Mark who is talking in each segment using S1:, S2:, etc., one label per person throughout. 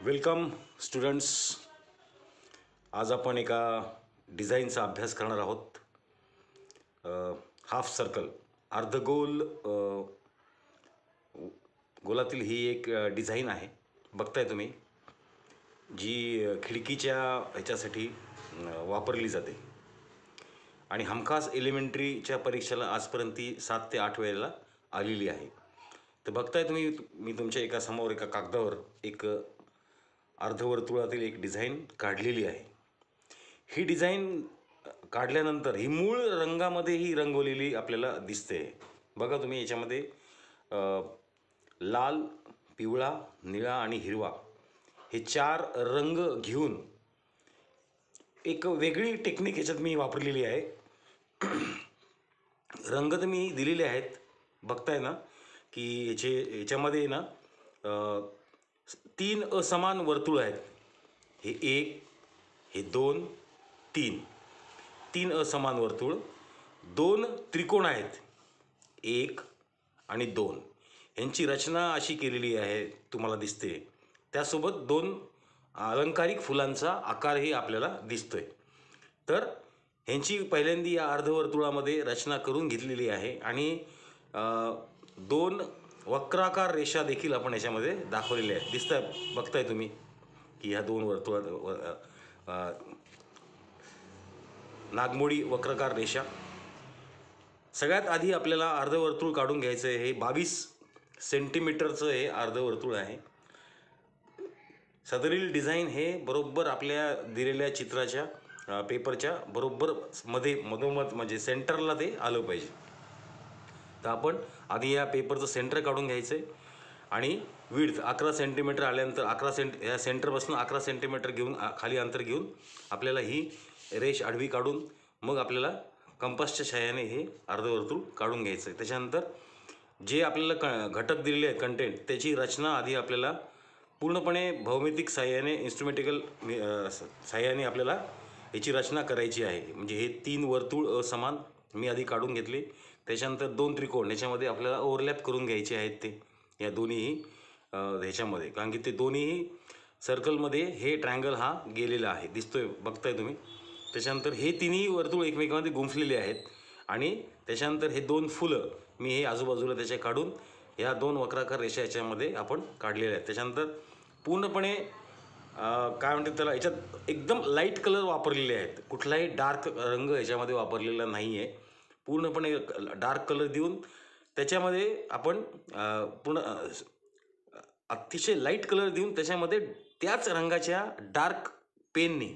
S1: Welcome students. आज आपण एका डिझाईनचा अभ्यास करणार आहोत. हाफ सर्कल, अर्धगोल गोलातील ही एक डिझाईन आहे. बघताय तुम्ही, जी खिडकीच्या ह्याच्यासाठी वापरली जाते आणि हमखास एलिमेंटरीच्या परीक्षेला आजपर्यंत ती 7 ते 8 वेळेला आलेली आहे. तर बघताय तुम्ही, मी तुमच्या एका समोर एका कागदावर एक अर्धवर्तुळातील एक डिझाईन काढलेली आहे. ही डिझाईन काढल्यानंतर ही मूळ रंगामध्ये ही रंगवलेली आपल्याला दिसते. बघा तुम्ही, याच्यामध्ये लाल, पिवळा, निळा आणि हिरवा हे 4 रंग घेऊन एक वेगळी टेक्निक याच्यात मी वापरलेली आहे. रंग तर मी दिलेले आहेत, बघताय ना, की याच्यामध्ये ना 3 असमान वर्तुळ आहेत. हे 1, हे 2, 3 असमान वर्तुळ, 2 त्रिकोण आहेत, 1 आणि 2. यांची रचना अशी केलेली आहे, तुम्हाला दिसते. त्यासोबत 2 अलंकारिक फुलांचा आकारही आपल्याला दिसतोय. तर ह्यांची पहिल्यांदा या अर्धवर्तुळामध्ये रचना करून घेतलेली आहे आणि 2 वक्राकार रेषा देखील आपण याच्यामध्ये दाखवलेल्या आहेत. दिसताय, बघताय तुम्ही, की ह्या 2 वर्तुळात नागमोडी वक्राकार रेषा. सगळ्यात आधी आपल्याला अर्धवर्तुळ काढून घ्यायचं आहे. हे 22 सेंटीमीटरचं हे अर्धवर्तुळ आहे. सदरील डिझाईन हे बरोबर आपल्या दिलेल्या चित्राच्या पेपरच्या बरोबर मधोमध म्हणजे सेंटरला ते आलं पाहिजे. तर आपण आधी या पेपरचं सेंटर काढून घ्यायचं आहे आणि विड्थ 11 सेंटीमीटर आल्यानंतर या सेंटरपासून 11 सेंटीमीटर घेऊन खाली अंतर घेऊन आपल्याला ही रेष आडवी काढून मग आपल्याला कंपासच्या सहाय्याने हे अर्धवर्तुळ काढून घ्यायचं आहे. त्याच्यानंतर जे आपल्याला घटक दिलेले आहेत, कंटेंट, त्याची रचना आधी आपल्याला पूर्णपणे भौमितिक सहाय्याने, इन्स्ट्रुमेंटिकल सहाय्याने आपल्याला याची रचना करायची आहे. म्हणजे हे 3 वर्तुळ असमान मी आधी काढून घेतले. त्याच्यानंतर 2 त्रिकोण याच्यामध्ये आपल्याला ओव्हरलॅप करून घ्यायचे आहेत. ते या दोन्हीही ह्याच्यामध्ये, कारण की ते दोन्हीही सर्कलमध्ये हे ट्रायंगल हा गेलेला आहे, दिसतोय, बघताय तुम्ही. त्याच्यानंतर हे तिन्ही वर्तुळ एकमेकांमध्ये गुंफलेले आहेत आणि त्याच्यानंतर हे 2 फुलं मी हे आजूबाजूला त्याच्या काढून ह्या 2 वक्राकार रेषा याच्यामध्ये आपण काढलेल्या आहेत. त्याच्यानंतर पूर्णपणे काय म्हणतात त्याला, याच्यात एकदम लाईट कलर वापरलेले आहेत. कुठलाही डार्क रंग याच्यामध्ये वापरलेला नाही आहे. पूर्णपणे डार्क कलर देऊन त्याच्यामध्ये आपण पूर्ण अतिशय लाईट कलर देऊन त्याच्यामध्ये त्याच रंगाच्या डार्क पेनने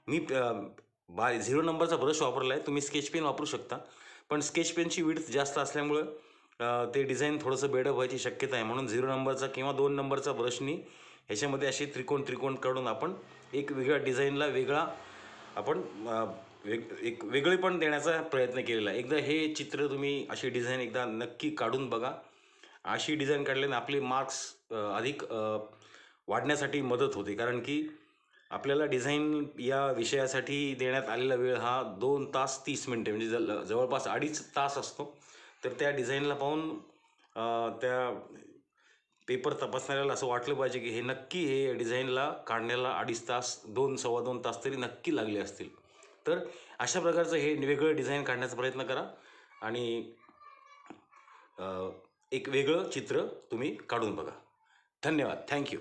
S1: मी 0 नंबरचा ब्रश वापरला आहे. तुम्ही स्केच पेन वापरू शकता, पण स्केच पेनची विड्थ जास्त असल्यामुळं ते डिझाईन थोडंसं बेडअप व्हायची शक्यता आहे. म्हणून 0 नंबरचा किंवा 2 नंबरचा ब्रशनी ह्याच्यामध्ये असे त्रिकोण काढून आपण एक वेगळ्या डिझाईनला वेगळा आपण एक वेगळेपण देण्याचा प्रयत्न केलेला आहे. एकदा हे चित्र तुम्ही अशी डिझाईन एकदा नक्की काढून बघा. अशी डिझाईन काढल्याने आपले मार्क्स अधिक वाढण्यासाठी मदत होते, कारण की आपल्याला डिझाईन या विषयासाठी देण्यात आलेला वेळ हा 2 तास 30 मिनिटे म्हणजे जवळपास 2.5 तास असतो. तर त्या डिझाईनला पाहून त्या पेपर तपासणाऱ्याला असं वाटलं पाहिजे की हे नक्की हे डिझाईनला काढण्याला 2.5 तास, 2 सव्वा 2 तास तरी नक्की लागले असतील. तर अशा प्रकारचं हे वेगळं डिझाईन काढण्याचा प्रयत्न करा आणि एक वेगळं चित्र तुम्ही काढून बघा. धन्यवाद. थँक्यू.